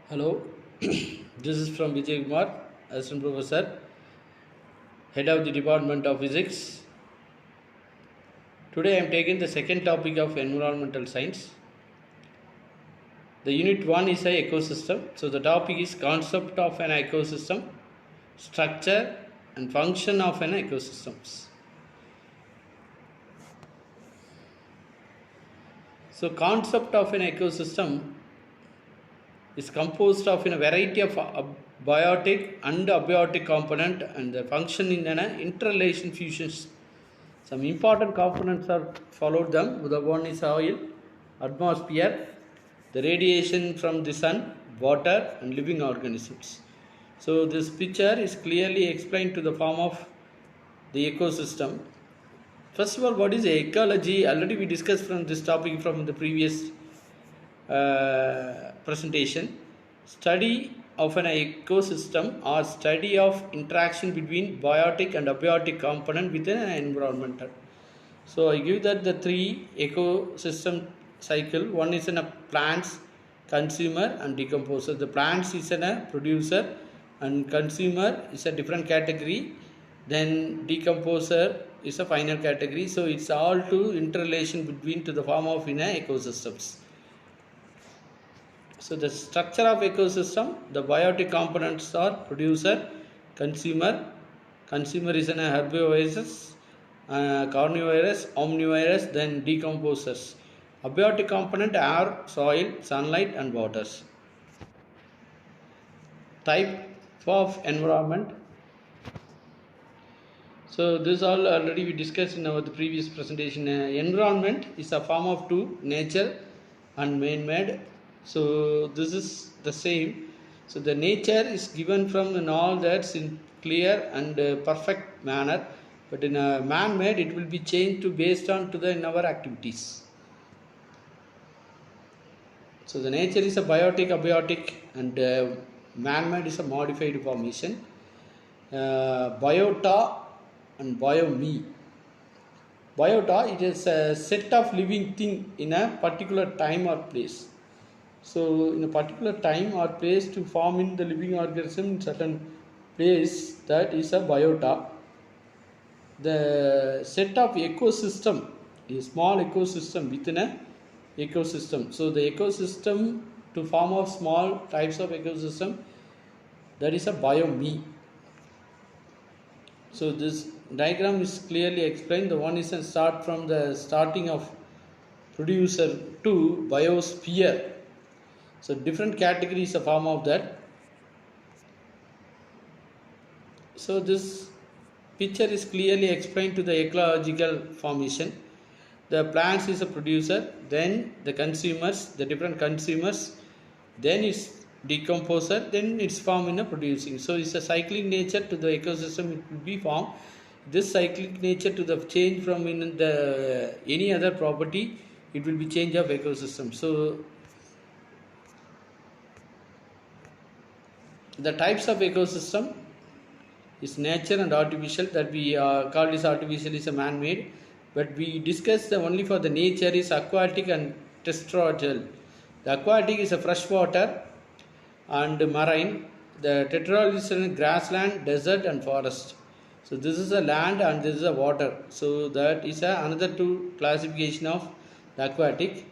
Hello, this is from Vijayakumar, Assistant Professor, Head of the Department of Physics. Today I am taking the second topic of environmental science. The unit 1 is a ecosystem. So the topic is concept of an ecosystem, structure and function of an ecosystem. So concept of an ecosystem is composed of a variety of biotic and abiotic component and the function in an interrelation fusions. Some important components are followed them. The one is oil, atmosphere, the radiation from the sun, water and living organisms. So this picture is clearly explained to the form of the ecosystem. First of all, what is ecology? Already we discussed from this topic from the previous presentation. Study of an ecosystem or study of interaction between biotic and abiotic component within an environment. So I give that the three ecosystem cycle. One is in a plants, consumer and decomposer. The plants is in a producer and consumer is a different category. Then decomposer is a final category. So it's all to interrelation between to the form of in a ecosystems. So the structure of ecosystem, the biotic components are producer, consumer. Consumer is an herbivorous, carnivorous, omnivorous, then decomposers. Abiotic component are soil, sunlight and waters. Type of environment. So this all already we discussed in our previous presentation. Environment is a form of two, nature and man-made. So this is the same. So the nature is given from all that in clear and perfect manner, but in a man-made it will be changed to based on to the in our activities. So the nature is a biotic, abiotic, and man-made is a modified formation. Biota and biome. Biota, it is a set of living thing in a particular time or place. So in a particular time or place to form in the living organism in certain place, that is a biota. The set of ecosystem, a small ecosystem within a ecosystem. So the ecosystem to form of small types of ecosystem, that is a biome. So this diagram is clearly explained. The one is a start from the starting of producer to biosphere. So different categories a form of that. So this picture is clearly explained to the ecological formation. The plants is a producer, then the consumers, the different consumers, then it's decomposer, then it's formed in a producing. So it's a cyclic nature to the ecosystem it will be formed. This cyclic nature to the change from in the any other property, it will be change of ecosystem. So the types of ecosystem is nature and artificial, that we call this artificial is a man-made, but we discuss only for the nature is aquatic and terrestrial. The aquatic is a freshwater and marine. The terrestrial is in grassland, desert and forest. So this is a land and this is a water. So that is another two classification of the aquatic.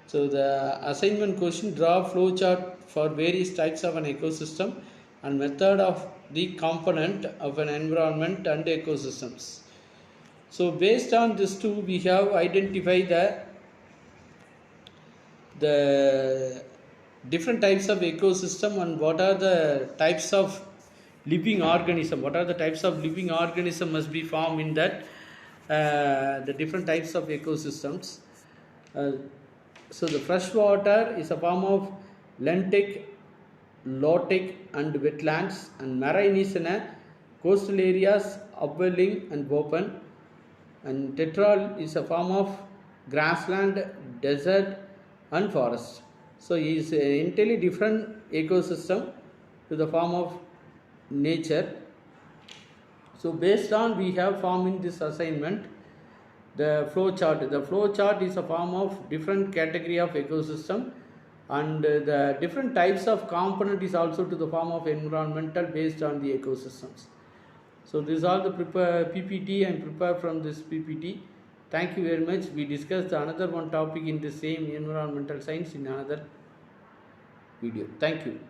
So the assignment question, draw flow chart for various types of an ecosystem and method of the component of an environment and ecosystems. So based on this two, we have identified the different types of ecosystem and what are the types of living organism. What are the types of living organism must be formed in that the different types of ecosystems. So the freshwater is a form of lentic, lotic and wetlands, and marine is in a coastal areas, upwelling and open, and terrestrial is a form of grassland, desert and forest. So it is an entirely different ecosystem to the form of nature. So based on we have formed in this assignment the flow chart. The flow chart is a form of different category of ecosystem and the different types of component is also to the form of environmental based on the ecosystems. So these are the PPT and prepare from this PPT. Thank you very much. We discussed another one topic in the same environmental science in another video. Thank you.